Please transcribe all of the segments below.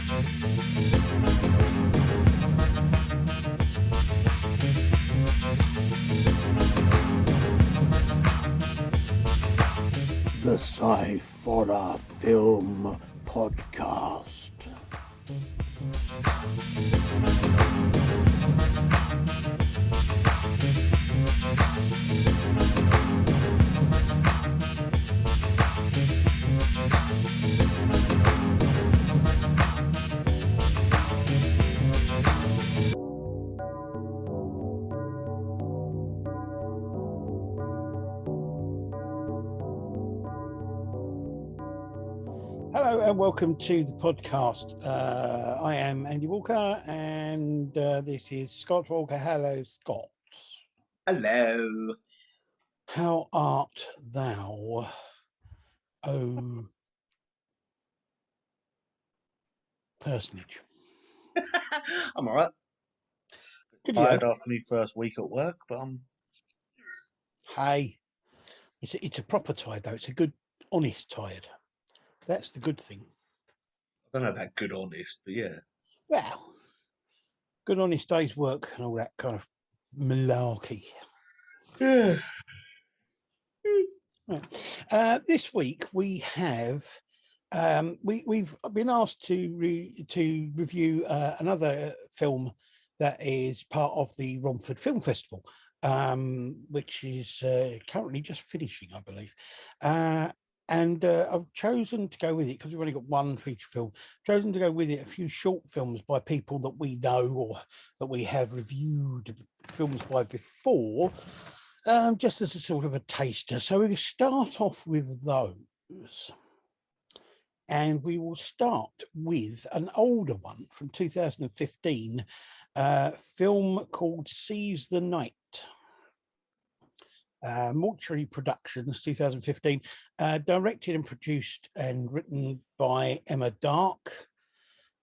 The Sciforror Film Podcast. Hello and welcome to the podcast. I am Andy Walker and this is Scott Walker. Hello, Scott. Hello. How art thou, oh personage? I'm all right. Good Tired after my first week at work, but Hey, it's a proper tired though. It's a good, honest tired. That's the good thing. I don't know about good honest, but yeah. Well, good honest day's work and all that kind of malarkey. Right. This week we have we've been asked to review another film that is part of the Romford Film Festival, which is currently just finishing, I believe. And I've chosen to go with it because we've only got one feature film. Chosen to go with it a few short films by people that we know or that we have reviewed films by before, just as a sort of a taster. So we'll start off with those. And we will start with an older one from 2015, film called Seize the Night. Mortuary Productions, 2015, directed and produced and written by Emma Dark,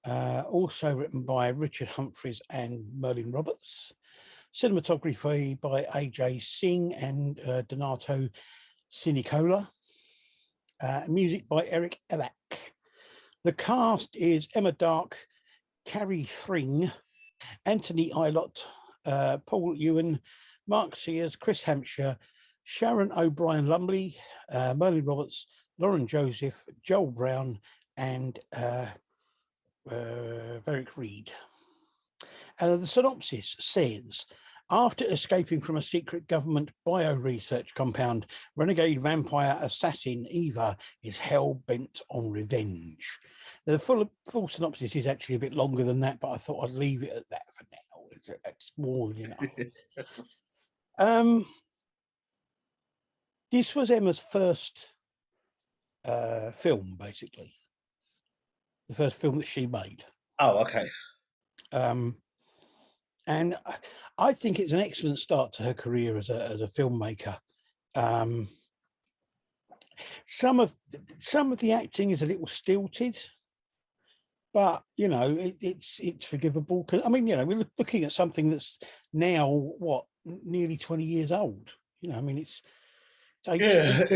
also written by Richard Humphries and Merlin Roberts, cinematography by AJ Singh and Donato Sinicola, music by Eric Elak. The cast is Emma Dark, Carrie Thring, Anthony Ilott, Paul Ewan, Mark Sears, Chris Hampshire, Sharon O'Brien Lumley, Merlin Roberts, Lauren Joseph, Joel Brown, and Varick Reed. The synopsis says, after escaping from a secret government bio-research compound, renegade vampire assassin Eva is hell-bent on revenge. The full synopsis is actually a bit longer than that, but I thought I'd leave it at that for now. It's more than enough. This was Emma's first film, basically. The first film that she made. Oh, okay. And I think it's an excellent start to her career as a filmmaker. Some of the acting is a little stilted, but you know it's forgivable. I mean, you know, we're looking at something that's now nearly 20 years old. You know, I mean, it's weird.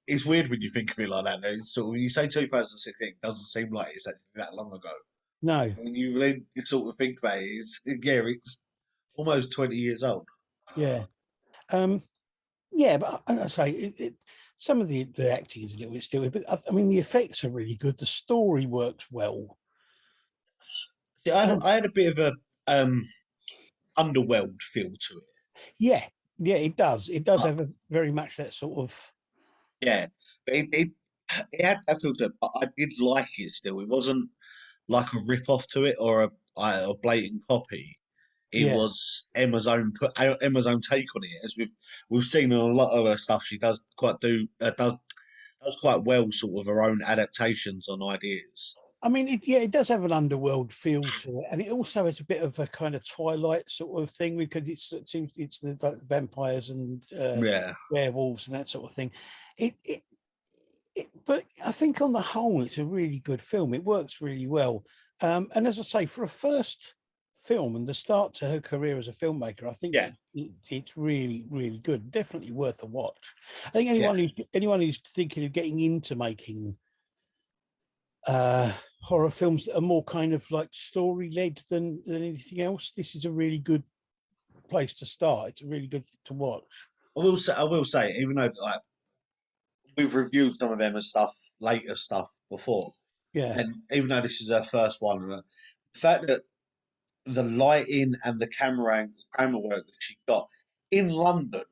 It's weird when you think of it like that. Though. So when you say 2016, it doesn't seem like it's that long ago. No. When you really sort of think about it, it's almost 20 years old. Yeah. Yeah, but I say some of the acting is a little bit still, but I mean the effects are really good. The story works well. See, I had a bit of a underwhelmed feel to it. Yeah, it does. It does have very much that sort of. Yeah, but it had that feel to it, but I did like it still. It wasn't like a rip off to it or a blatant copy. It was Emma's own take on it, as we've seen in a lot of her stuff. She does quite well, sort of her own adaptations on ideas. I mean, it does have an underworld feel to it, and it also has a bit of a kind of Twilight sort of thing because it's the vampires and werewolves and that sort of thing. But I think on the whole, it's a really good film. It works really well, and as I say, for a first film and the start to her career as a filmmaker, I think it's really, really good. Definitely worth a watch. I think anyone who's thinking of getting into making horror films that are more kind of like story led than anything else, this is a really good place to start. It's a really good thing to watch. I will say, even though like we've reviewed some of Emma's stuff, later stuff before, Yeah, and even though this is her first one, the fact that the lighting and the camera work that she got in London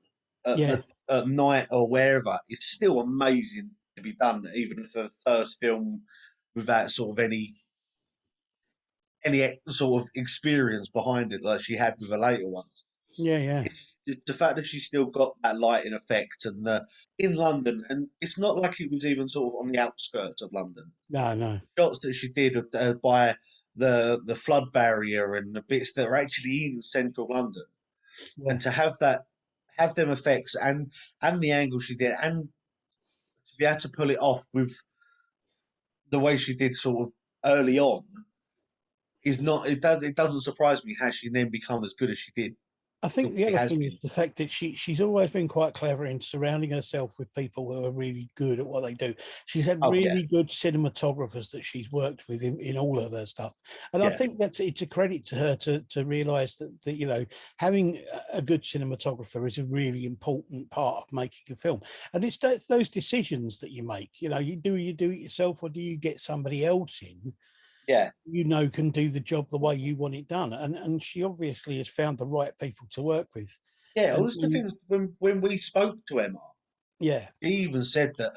yeah, at night or wherever is still amazing to be done, even for the first film without sort of any sort of experience behind it like she had with the later ones. yeah, yeah. It's the fact that she's still got that lighting effect and the in London, and it's not like it was even sort of on the outskirts of London. No, no. Shots that she did by the flood barrier and the bits that are actually in central London, Yeah, and to have them effects and the angle she did, and to be able to pull it off with the way she did sort of early on is not it doesn't surprise me how she then become as good as she did, I the think way the she other has thing been. is the fact that she's always been quite clever in surrounding herself with people who are really good at what they do. She's had Oh yeah, really good cinematographers that she's worked with in all of her stuff, and I yeah, think that it's a credit to her to realise that having a good cinematographer is a really important part of making a film, and it's those decisions that you make. You do it yourself, or do you get somebody else in yeah, can do the job the way you want it done, and she obviously has found the right people to work with. yeah. All and, the and things when we spoke to Emma, yeah, she even said that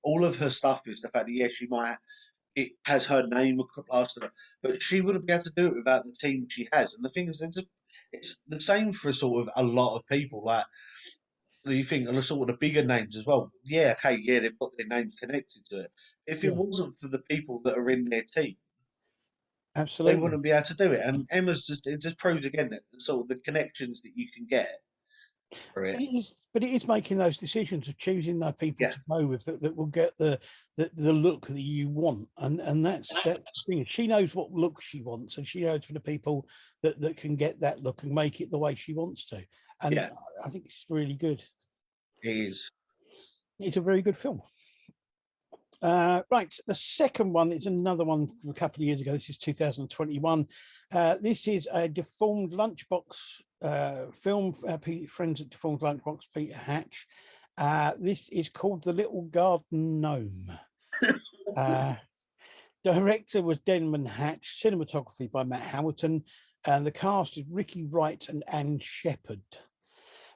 all of her stuff is the fact that yes, she might it has her name plastered, but she wouldn't be able to do it without the team she has. And the thing is, it's the same for sort of a lot of people. Like you think of the sort of the bigger names as well. Yeah, okay, yeah, they've got their names connected to it. If it yeah, wasn't for the people that are in their team, they absolutely. wouldn't be able to do it. And Emma's just proves again that sort of the connections that you can get for it. But it is making those decisions of choosing the people Yeah, to go with that will get the look that you want, and that's the thing. She knows what look she wants, and she knows for the people that can get that look and make it the way she wants to. And yeah, I think it's really good. it is. It's a very good film. Right, the second one is another one from a couple of years ago. This is 2021. This is a deformed lunchbox film. Friends at Deformed Lunchbox, Peter Hatch. This is called The Little Garden Gnome. Uh, Director was Denman Hatch. Cinematography by Matt Hamilton. And the cast is Ricky Wright and Anne Shepherd.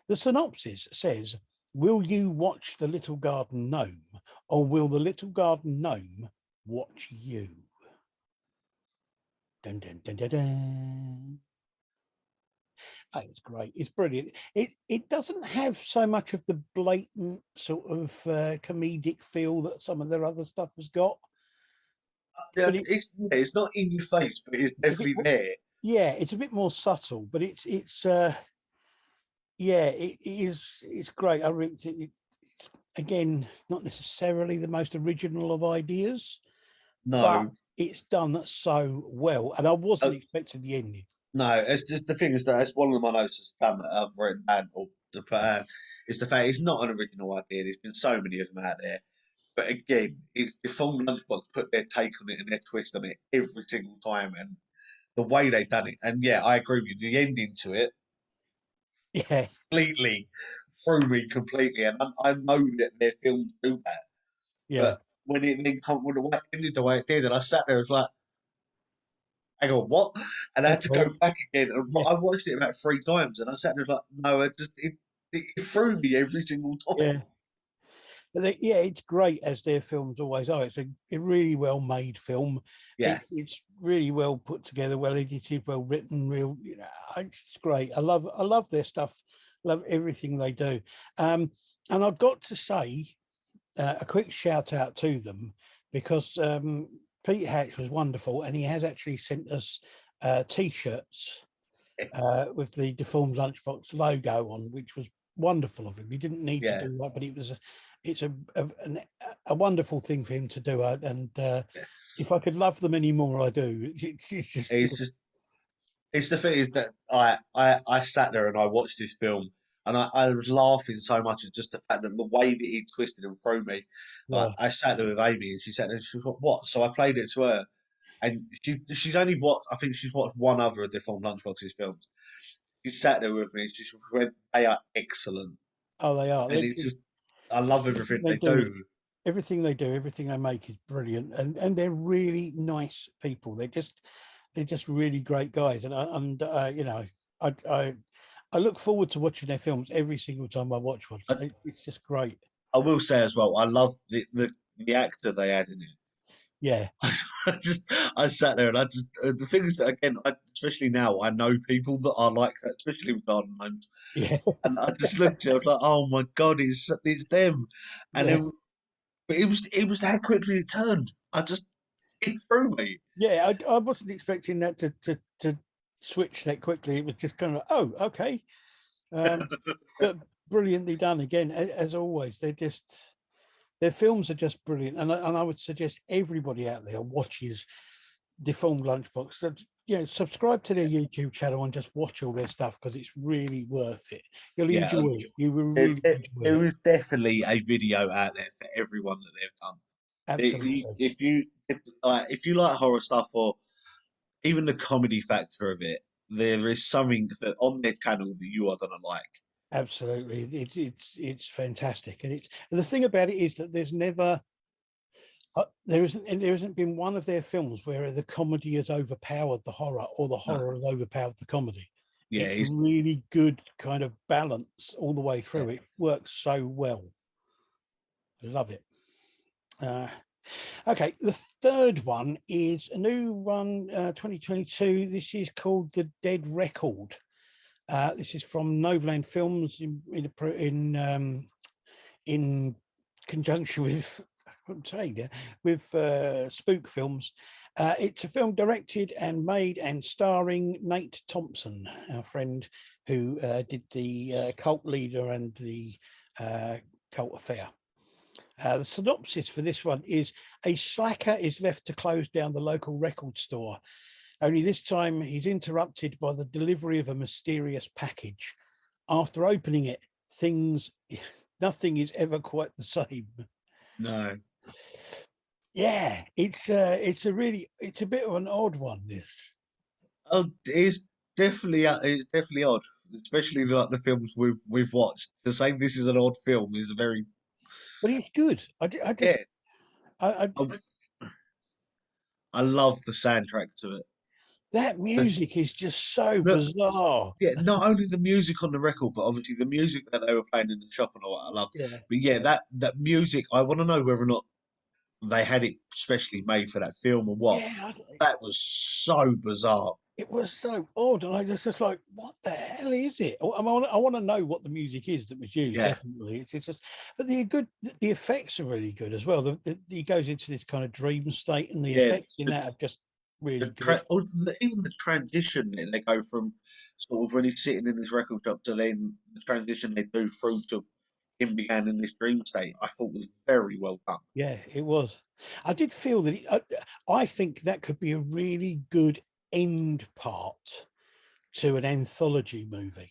The synopsis says, will you watch the little garden gnome, or will the little garden gnome watch you? Dun, dun, dun, dun, dun. Oh, it's great. It's brilliant. It doesn't have so much of the blatant sort of comedic feel that some of their other stuff has got, Yeah, but it, it's not in your face, but it's it's a bit definitely there. yeah, it's a bit more subtle, but it's yeah, it is. It's great. It's again not necessarily the most original of ideas, but No, it's done so well, and I wasn't uh, expecting the ending. no. It's just the thing is that it's one of my notes that's done that I've written down or to put out. Is the fact it's not an original idea. There's been so many of them out there. But again, it's the full lunchbox put their take on it and their twist on it every single time, and the way they done it. And yeah, I agree with you. The ending to it Yeah, completely threw me completely, and I know that their films do that. yeah, But when it then come when the way it ended the way it did, and I sat there, it was like, hang on, what? And I had to go okay, back again, and yeah, I watched it about 3 times, and I sat there like, no, it threw me every single time. yeah. But yeah, it's great as their films always are. It's a really well made film. Yeah, It's really well put together, well edited, well written. It's great. I love their stuff. Love everything they do. And I've got to say a quick shout out to them because Pete Hatch was wonderful, and he has actually sent us t-shirts with the Deformed Lunchbox logo on, which was wonderful of him. He didn't need to yeah, do that, but it's a wonderful thing for him to do. And yeah. if I could love them anymore, I do. It's just It's just it's the thing is that I sat there and I watched this film and I was laughing so much at just the fact that the way that he twisted and threw me. Like yeah, I sat there with Amy and she sat there and she was like, what? So I played it to her. and she's only watched. I think she's watched one other of Deformed Lunchbox's films. She sat there with me. And she just went, "They are excellent," Oh, they are. and it's just I love Everything everything they they do is do. everything they do, everything they make is brilliant, and they're really nice people. They're just really great guys, you know, I I I look forward to watching their films every single time I watch one. I, It's just great. I will say as well, I love the actor they had in it. Yeah, I sat there and I just the thing is that again, especially now, I know people that are like that, especially with garden gnomes. yeah, And I just looked at it, I was like, oh my god, it's them. And yeah, then but it was how quickly it turned. It threw me. yeah. I wasn't expecting that to switch that quickly. It was just kind of, oh, okay. Um, but brilliantly done again, as always. Their films are just brilliant, and I would suggest everybody out there watches Deformed Lunchbox. That, you know, subscribe to their YouTube channel and just watch all their stuff because it's really worth it. You'll Yeah, enjoy it. You will there's, really enjoy there it. is definitely a video out there for everyone that they've done. Absolutely, If you like horror stuff or even the comedy factor of it, there is something that on their channel that you are gonna like. absolutely. It's fantastic, and the thing about it is that there's never there hasn't been one of their films where the comedy has overpowered the horror or the No, horror has overpowered the comedy. yeah, It's really good kind of balance all the way yeah, through. It works so well. I love it. Uh, okay, the third one is a new one, 2022. This is called The Dead Record. This is from Noveland Films in conjunction with I'm saying, yeah, with Spook Films. It's a film directed and made and starring Nate Thompson, our friend who did the Cult Leader and the Cult Affair. The synopsis for this one is: a slacker is left to close down the local record store. Only this time he's interrupted by the delivery of a mysterious package. After opening it, nothing is ever quite the same. no. Yeah, it's a bit of an odd one, this. Oh, it's definitely odd, especially like the films we've watched. To say this is an odd film is very But it's good. yeah. I I, I love the soundtrack to it. that The, music is just so the, bizarre. yeah, not only the music on the record, but obviously the music that they were playing in the shop and all that. I loved. Yeah, But yeah, that music, I want to know whether or not they had it specially made for that film or what. yeah, That was so bizarre. it was so odd, and I just like, what the hell is it? I want to know what the music is that was used. Yeah, Definitely, it's just, but the effects are really good as well. He goes into this kind of dream state, and the yeah. effects in The, that are just really the good. even the transition that they go from sort of when he's sitting in his record shop to then the transition they do through to him began in this dream state, I thought was very well done. Yeah, it was. I did feel that I think that could be a really good end part to an anthology movie.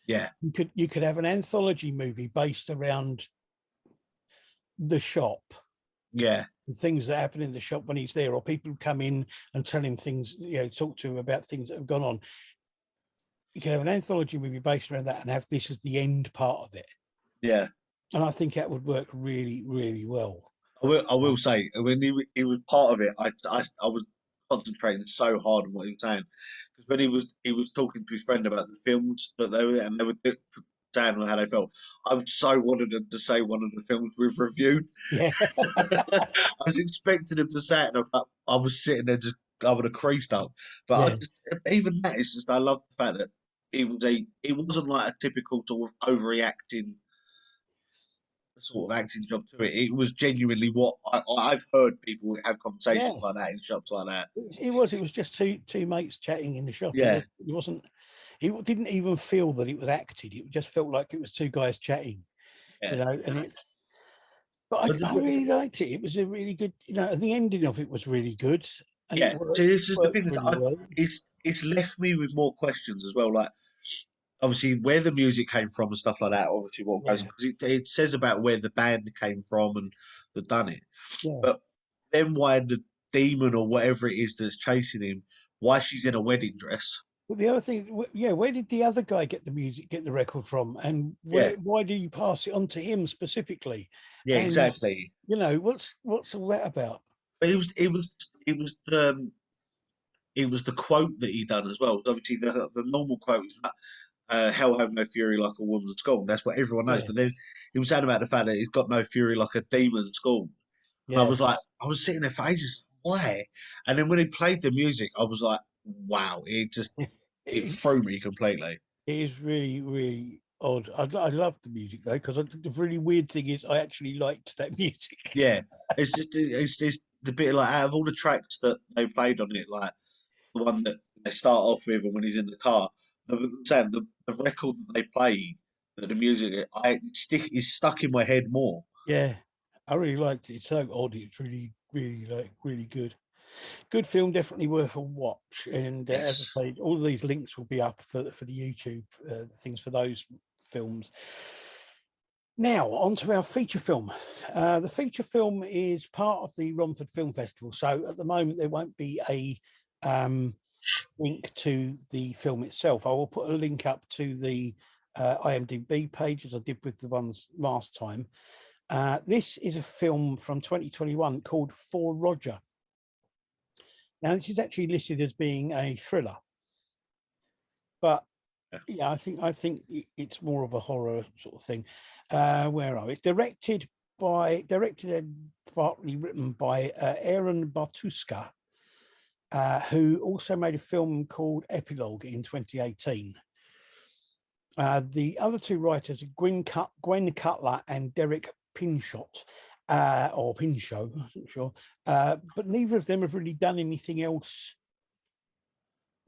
Yeah, You could have an anthology movie based around the shop, yeah, the things that happen in the shop when he's there, or people come in and tell him things, you know, talk to him about things that have gone on. You can have an anthology movie based around that and have this as the end part of it. yeah. And I think that would work really, really well. I will say when he was part of it, I was concentrating so hard on what he was saying because when he was talking to his friend about the films that they were saying on how they felt. I so wanted him to say one of the films we've reviewed. Yeah, I was expecting him to say it, and I was sitting there just I would have creased up. But I yeah, just even that is just I love the fact that it wasn't like a typical sort of overreacting sort of acting job to it. It was genuinely what I've heard people have conversations yeah. like that in shops like that. It was just two mates chatting in the shop. Yeah, It wasn't. It didn't even feel that it was acted. It just felt like it was two guys chatting, yeah. and And it's. But I really liked it. It was a really good, and the ending of it was really good, and it yeah, so this is the worked thing is really well. it's left me with more questions as well. Like obviously where the music came from and stuff like that. Obviously what goes Yeah, because it says about where the band came from and that done it. yeah, But then why did demon or whatever it is that's chasing him, why she's in a wedding dress. But the other thing, yeah, where did the other guy get the record from, and Yeah, why do you pass it on to him specifically? yeah, And exactly. what's all that about? But it was the quote that he done as well. Obviously, the normal quote is "Hell have no fury like a woman scorned." That's what everyone knows. Yeah, But then he was saying about the fact that he's got no fury like a demon scorned. And I yeah. was like, I was sitting there for ages. Why? And then when he played the music, I was like, wow! It It, threw me completely. it is really, really odd. I love the music though, because the really weird thing is I actually liked that music. Yeah, it's just the bit like out of all the tracks that they played on it, like the one that they start off with, and when he's in the car, the record that they played, that the music, I stick is stuck in my head more. Yeah, I really liked it. It's so odd. It's really, really really good. Good film, definitely worth a watch. And as Yes. I say, all of these links will be up for the YouTube things for those films. Now, on to our feature film. The feature film is part of the Romford Film Festival. So at the moment, there won't be a link to the film itself. I will put a link up to the IMDB page, as I did with the ones last time. This is a film from 2021 called For Roger. Now, this is actually listed as being a thriller, but yeah, I think it's more of a horror sort of thing. Where are we? Directed and partly written by Aaron Bartuska, who also made a film called Epilogue in 2018. The other two writers are Gwen Cutler and Derek Pinchot, or Pinchot, I'm not sure. But neither of them have really done anything else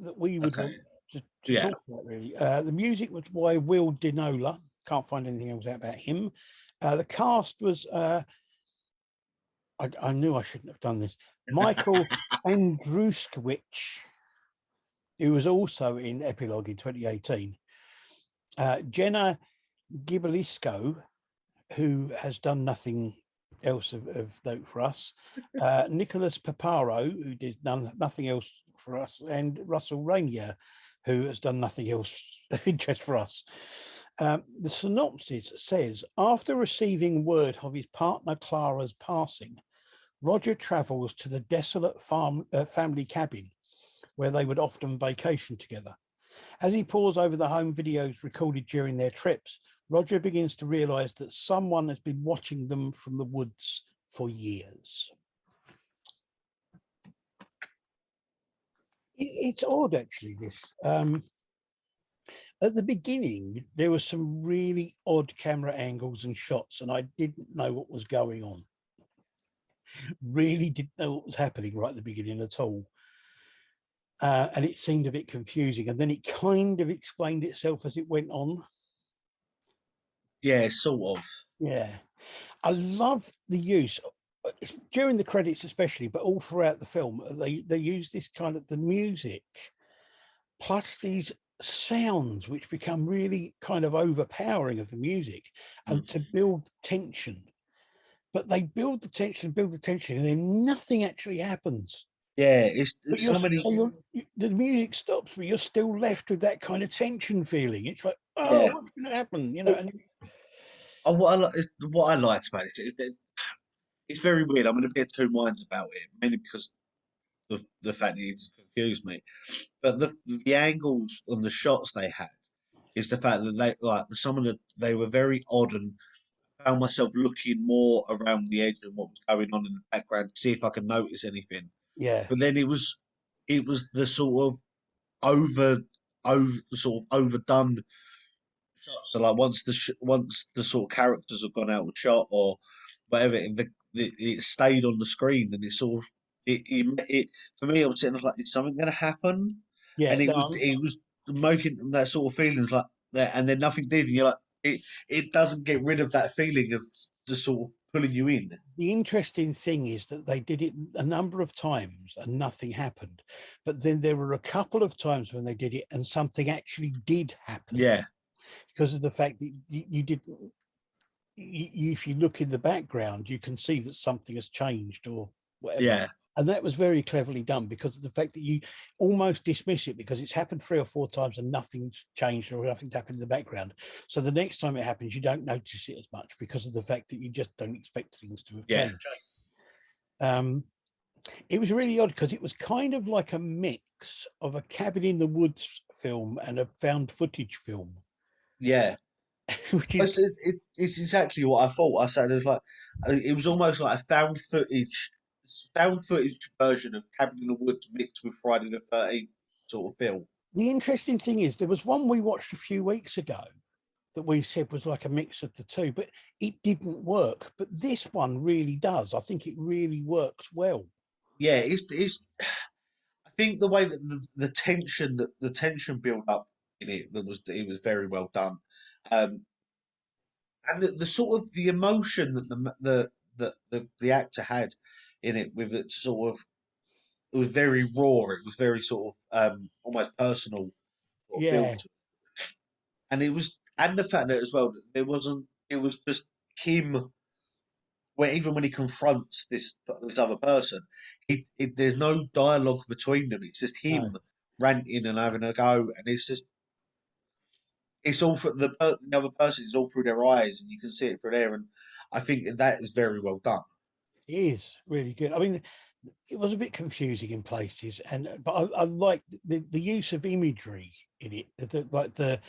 that we would Okay. want to Yeah. talk about, really. The music was by Will Dinola. Can't find anything else out about him. The cast was, I knew I shouldn't have done this, Michael Andruskowicz, who was also in Epilogue in 2018. Jenna Gibalisco, who has done nothing else of note for us. Nicholas Paparo, who did nothing else for us, and Russell Rainier, who has done nothing else of interest for us. The synopsis says, after receiving word of his partner Clara's passing, Roger travels to the desolate family cabin where they would often vacation together. As he pores over the home videos recorded during their trips, Roger begins to realize that someone has been watching them from the woods for years. It's odd, actually, this. At the beginning, there were some really odd camera angles and shots, and I didn't know what was going on. Really didn't know what was happening right at the beginning at all. And it seemed a bit confusing. And then it kind of explained itself as it went on. Yeah, sort of. Yeah. I love the use during the credits, especially, but all throughout the film. They use this kind of the music plus these sounds, which become really kind of overpowering of the music, and to build tension. But they build the tension, and then nothing actually happens. Yeah, But it's so many. the music stops, but you're still left with that kind of tension feeling. It's like, oh, Yeah. what's going to happen? Well, And what I liked about it is that it's very weird. I'm in a bit of two minds about it, mainly because of the fact that it's confused me. But the angles and the shots they had is the fact that some of they were very odd, and found myself looking more around the edge of what was going on in the background to see if I could notice anything. yeah, But then it was the sort of over overdone shots. So like once the sort of characters have gone out of shot or whatever, it stayed on the screen, and it sort of it for me. I was sitting there like, is something going to happen? yeah. And No, it was making that sort of feelings like that, and then nothing did. And you're like, it doesn't get rid of that feeling of the sort of pulling you in. the interesting thing is that they did it a number of times and nothing happened. But then there were a couple of times when they did it and something actually did happen Yeah, because of the fact that you didn't. If you look in the background, you can see that something has changed or whatever. Yeah. And that was very cleverly done because of the fact that you almost dismiss it because it's happened 3 or 4 times and nothing's changed or nothing's happened in the background. So the next time it happens, you don't notice it as much because of the fact that you just don't expect things to have changed. It was really odd because it was kind of like a mix of a cabin in the woods film and a found footage film. Yeah. Which is, It's exactly what I thought. I said it was almost like a found footage version of Cabin in the Woods mixed with Friday the 13th sort of film. the interesting thing is there was one we watched a few weeks ago that we said was like a mix of the two, but it didn't work. But this one really does. I think it really works well. Yeah, it's. I think the way that the tension built up in it was very well done, and the sort of the emotion that the actor had in it with it sort of it was very raw. It was very sort of almost personal sort of feel Yeah, to it. And it was and the fact that as well that there wasn't it was just him where even when he confronts this other person, there's no dialogue between them. It's just no, him ranting and having a go, and it's all for the other person. It's all through their eyes, and you can see it through there. And I think that is very well done. it is really good. I mean, it was a bit confusing in places, but I like the use of imagery in it, like the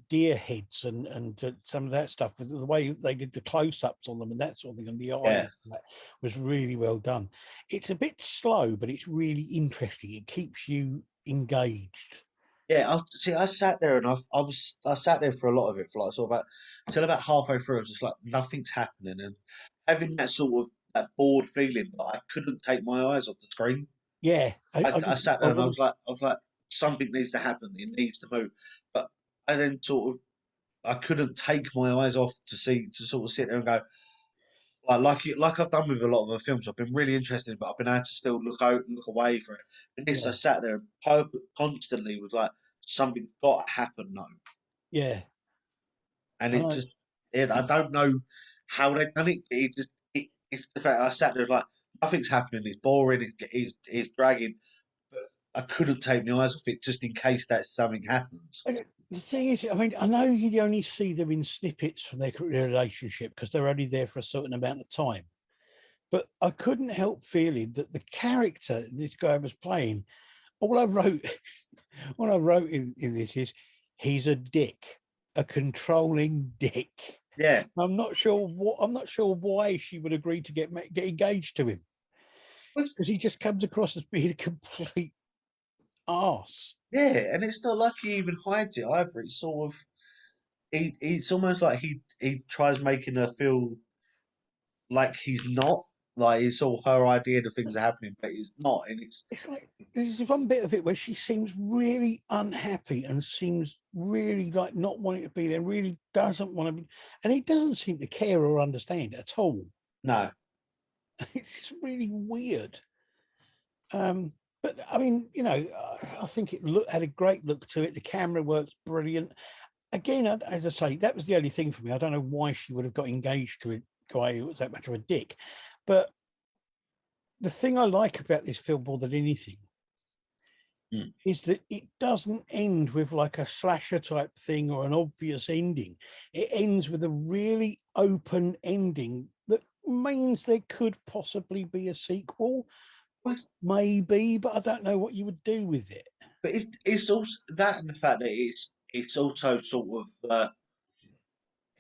deer heads and some of that stuff. The way they did the close-ups on them and that sort of thing, and the eyes, Yeah, that was really well done. It's a bit slow, but it's really interesting. It keeps you engaged. yeah. I sat there and I sat there for a lot of it for like sort of about until about halfway through. I was just like nothing's happening, and having that sort of that bored feeling, but I couldn't take my eyes off the screen. Yeah, I sat I there and wouldn't. I was like, something needs to happen. It needs to move. But I then sort of, I couldn't take my eyes off to sort of sit there and go, like I've done with a lot of the films. I've been really interested, but I've been able to still look out, look away for it. And this, I Yeah, sat there and constantly was like, something's got to happen now. yeah, And and it just, I don't know how they've done it. It's the fact I sat there like, nothing's happening. It's boring. It's dragging. But I couldn't take my eyes off it just in case that something happens. the thing is, I mean, I know you only see them in snippets from their relationship because they're only there for a certain amount of time. But I couldn't help feeling that the character this guy was playing, all I wrote, what I wrote in this is, he's a dick, a controlling dick. Yeah, I'm not sure why she would agree to get engaged to him but, because he just comes across as being a complete arse. yeah, and it's not like he even hides it either. It's sort of it's almost like he tries making her feel like he's not like it's all her idea that things are happening, but he's not, and it's It's like there's one bit of it where she seems really unhappy and seems really like not wanting to be there, really doesn't want to be, and he doesn't seem to care or understand at all. no, It's just really weird. But I mean, I think had a great look to it. The camera works brilliant. Again, as I say, that was the only thing for me. I don't know why she would have got engaged to a guy who was that much of a dick. But the thing I like about this film more than anything mm. is that it doesn't end with like a slasher type thing or an obvious ending. It ends with a really open ending that means there could possibly be a sequel, But maybe, but I don't know what you would do with it. it's also that and the fact that it's also sort of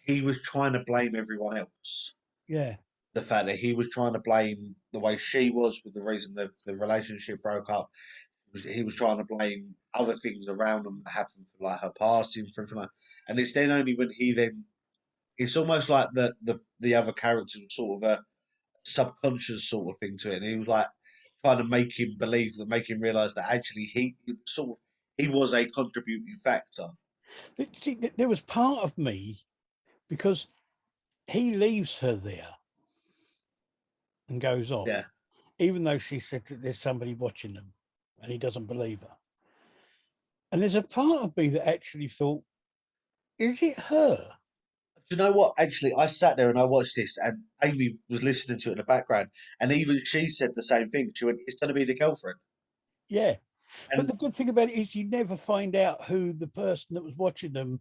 he was trying to blame everyone else. Yeah. The fact that he was trying to blame the way she was with the reason the relationship broke up. He was trying to blame other things around them that happened for like her passing for everything. And it's then only when he then it's almost like the other character was sort of a subconscious sort of thing to it. And he was like trying to make him believe that make him realise that actually he was a contributing factor. See, there was part of me because he leaves her there and goes Yeah. off, even though she said that there's somebody watching them and he doesn't believe her. And there's a part of me that actually thought, is it her? Do you know what? Actually, I sat there and I watched this, and Amy was listening to it in the background, and even she said the same thing. She went, "It's going to be the girlfriend." Yeah. But the And good thing about it is you never find out who the person that was watching them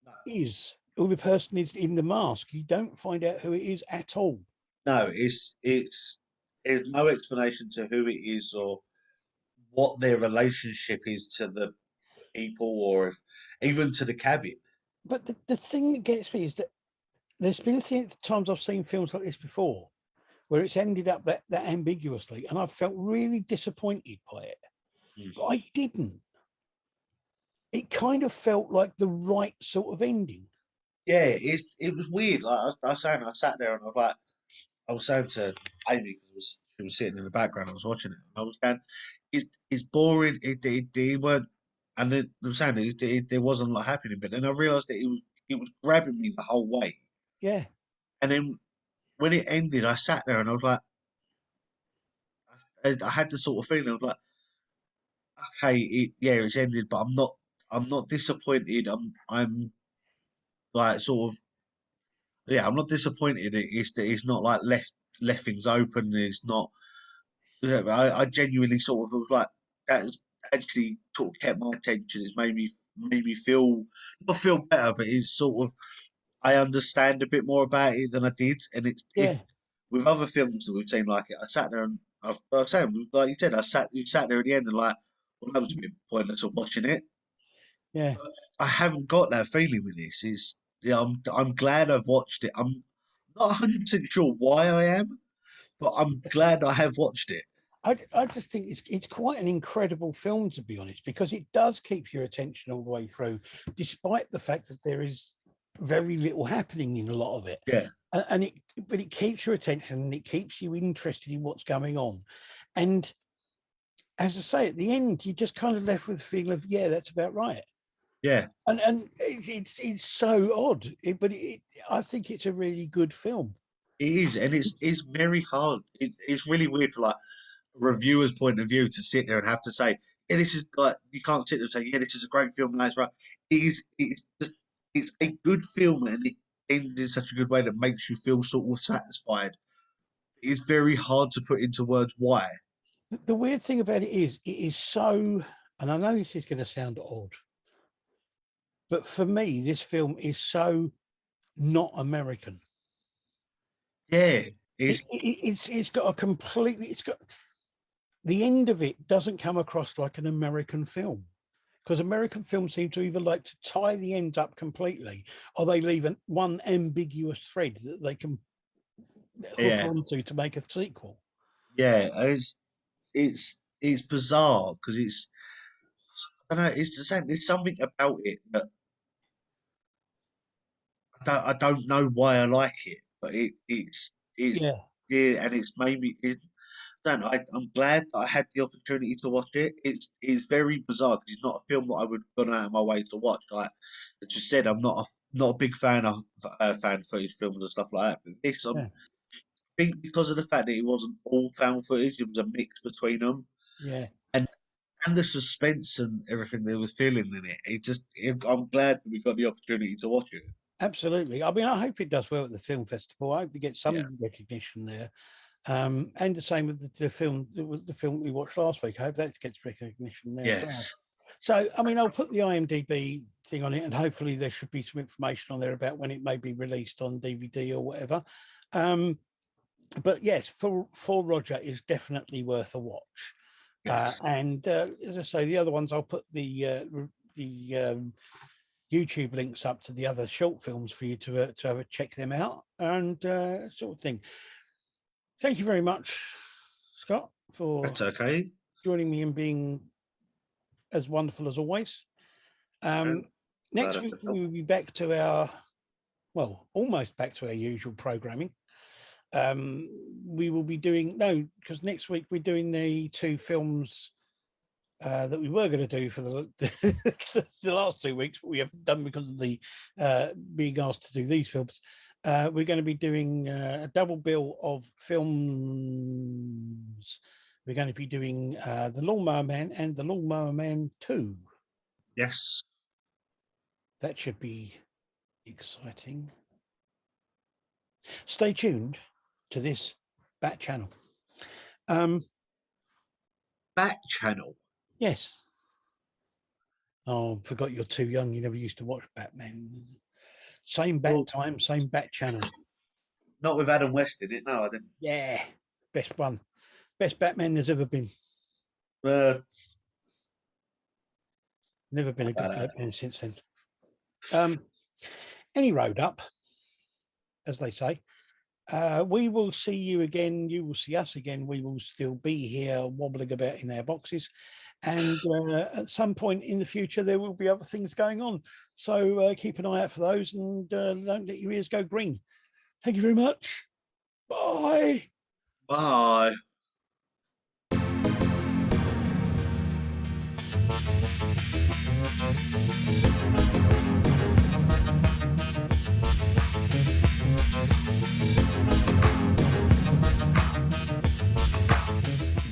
no, is, or the person is in the mask. You don't find out who it is at all. no, it's there's no explanation to who it is or what their relationship is to the people, or if even to the cabin. But the thing that gets me is that there's been a few times I've seen films like this before where it's ended up that ambiguously, and I've felt really disappointed by it. Mm. But I didn't. It kind of felt like the right sort of ending. Yeah, it was weird. Like I was saying, I sat there and I was saying to Amy because she was sitting in the background. I was watching it, and I was going, "It's boring. It weren't." And then I was saying there wasn't a lot happening, but then I realised that it was grabbing me the whole way. Yeah, And then when it ended, I sat there and I was like, I had the sort of feeling. I was like, okay, yeah, it's ended, but I'm not disappointed. I'm like sort of, yeah, I'm not disappointed. It's that it's not like left things open. It's not. Yeah, I genuinely sort of was like that's actually sort of kept my attention. It's made me feel not feel better, but it's sort of I understand a bit more about it than I did. And it's yeah, if with other films that we've seen like it, I sat there and I was saying like you said, you sat there at the end and like, well, that was a bit pointless of watching it. yeah. I haven't got that feeling with this. Is yeah, I'm glad I've watched it. I'm not 100% sure why I am, but I'm glad I have watched it. I just think it's quite an incredible film, to be honest, because it does keep your attention all the way through, despite the fact that there is very little happening in a lot of it. Yeah, And but it keeps your attention and it keeps you interested in what's going on. And as I say, at the end, you're just kind of left with the feeling of, yeah, that's about right. yeah. And it's so odd, I think it's a really good film. It is, and it's very hard. It's really weird for like a reviewer's point of view to sit there and have to say, "Yeah, this is like you can't sit there and say, yeah, this is a great film, nice, right?" It is. It's just it's a good film, and it ends in such a good way that makes you feel sort of satisfied. It's very hard to put into words why. The weird thing about it is so, and I know this is going to sound odd, but for me, this film is so not American. Yeah, it's It's got a completely, it's got the end of it doesn't come across like an American film, because American films seem to either like to tie the ends up completely or they leave one ambiguous thread that they can hook yeah, onto to make a sequel. yeah. It's bizarre because I don't know. It's the same. There's something about it that I don't know why I like it, but it's Yeah, yeah, and it's made me. Don't know, I'm glad that I had the opportunity to watch it. It's very bizarre because it's not a film that I would have gone out of my way to watch. Like I just said, I'm not a big fan of fan footage films and stuff like that. But this, yeah, I think, because of the fact that it wasn't all found footage, it was a mix between them, yeah. and and the suspense and everything they was feeling in it. I'm glad that we got the opportunity to watch it. Absolutely. I mean, I hope it does well at the film festival. I hope they get Yeah. some recognition there. And the same with the film, the film we watched last week. I hope that gets recognition there as well. Yes. So, I mean, I'll put the IMDb thing on it, and hopefully there should be some information on there about when it may be released on DVD or whatever. Um, but yes, for Roger is definitely worth a watch. Yes. And as I say, the other ones I'll put the YouTube links up to the other short films for you to have a check them out and sort of thing. Thank you very much, Scott, for That's okay. joining me and being as wonderful as always. I'm glad Next I week could help. we'll be back to almost back to our usual programming. We will be doing because next week we're doing the two films that we were going to do for the last 2 weeks, but we haven't done because of the being asked to do these films. We're going to be doing a double bill of films. We're going to be doing The Lawnmower Man and The Lawnmower Man 2. Yes. That should be exciting. Stay tuned to this Bat channel. Bat channel. Yes. Oh, forgot you're too young. You never used to watch Batman. Same bat time, same Bat channel. Not with Adam West in it. No, I didn't. Yeah, best one. Best Batman there's ever been. Never been a good Batman since then. Any road up, as they say. We will see you again. You will see us again. We will still be here wobbling about in our boxes. And at some point in the future, there will be other things going on. So keep an eye out for those and don't let your ears go green. Thank you very much. Bye. Bye.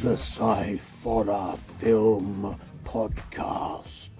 The Sciforror Film Podcast.